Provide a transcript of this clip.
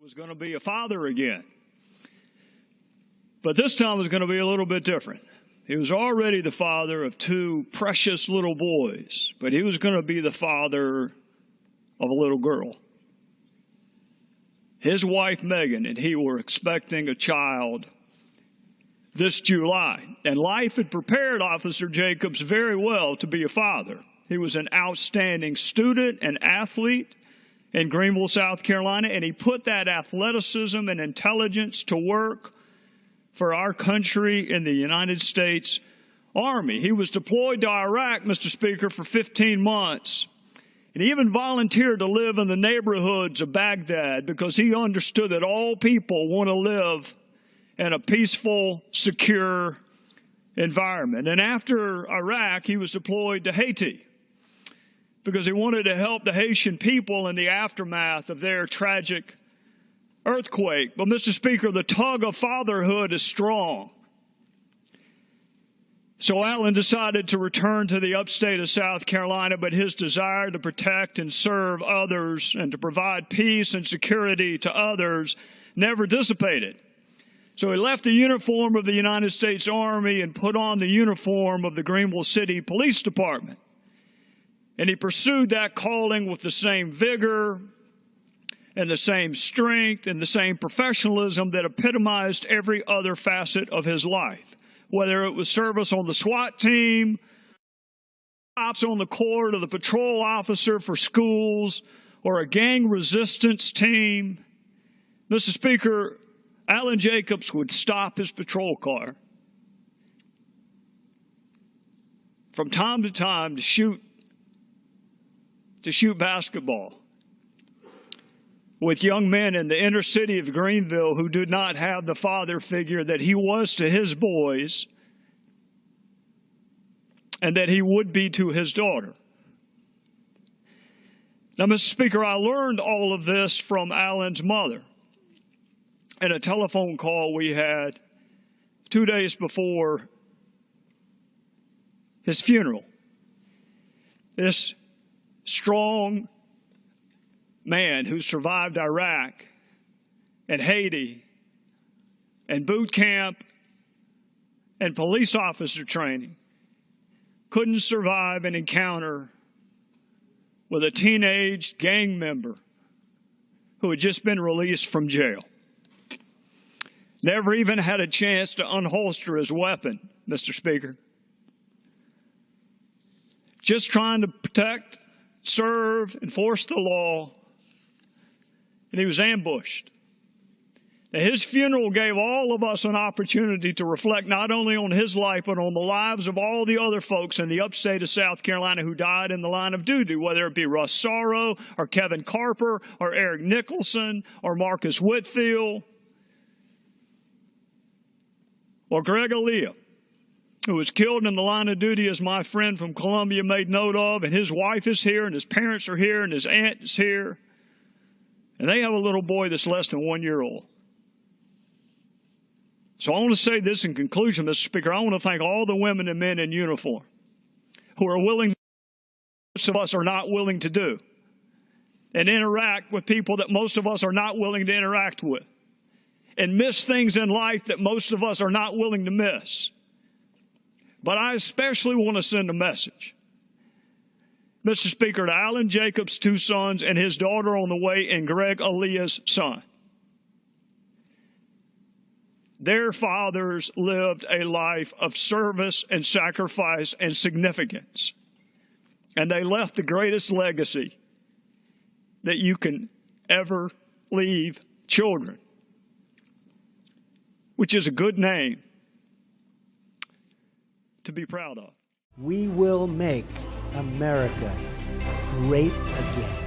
Was going to be a father again. But this time was going to be a little bit different. He was already the father of two precious little boys, but he was going to be the father of a little girl. His wife, Megan, and he were expecting a child this July. And life had prepared Officer Jacobs very well to be a father. He was an outstanding student and athlete in Greenville, South Carolina, and he put that athleticism and intelligence to work for our country in the United States Army. He was deployed to Iraq, Mr. Speaker, for 15 months. And he even volunteered to live in the neighborhoods of Baghdad because he understood that all people want to live in a peaceful, secure environment. And after Iraq, he was deployed to Haiti because he wanted to help the Haitian people in the aftermath of their tragic earthquake. But, Mr. Speaker, the tug of fatherhood is strong. So Alan decided to return to the upstate of South Carolina, but his desire to protect and serve others and to provide peace and security to others never dissipated. So he left the uniform of the United States Army and put on the uniform of the Greenville City Police Department. And he pursued that calling with the same vigor and the same strength and the same professionalism that epitomized every other facet of his life. Whether it was service on the SWAT team, ops on the court, or the patrol officer for schools, or a gang resistance team. Mr. Speaker, Alan Jacobs would stop his patrol car from time to time to shoot basketball with young men in the inner city of Greenville who did not have the father figure that he was to his boys and that he would be to his daughter. Now, Mr. Speaker, I learned all of this from Alan's mother in a telephone call we had 2 days before his funeral. This strong man who survived Iraq and Haiti and boot camp and police officer training couldn't survive an encounter with a teenage gang member who had just been released from jail. Never even had a chance to unholster his weapon, Mr. Speaker. Just trying to protect, serve, enforce the law. And he was ambushed. Now, his funeral gave all of us an opportunity to reflect not only on his life, but on the lives of all the other folks in the upstate of South Carolina who died in the line of duty, whether it be Russ Sorrow or Kevin Carper or Eric Nicholson or Marcus Whitfield or Greg Aaliyah, who was killed in the line of duty, as my friend from Columbia made note of, and his wife is here, and his parents are here, and his aunt is here. And they have a little boy that's less than 1 year old. So I want to say this in conclusion, Mr. Speaker. I want to thank all the women and men in uniform who are willing, most of us are not willing to do, and interact with people that most of us are not willing to interact with, and miss things in life that most of us are not willing to miss. But I especially want to send a message, Mr. Speaker, to Alan Jacobs' 2 sons and his daughter on the way, and Greg Aaliyah's son. Their fathers lived a life of service and sacrifice and significance. And they left the greatest legacy that you can ever leave children, which is a good name to be proud of. We will make America great again.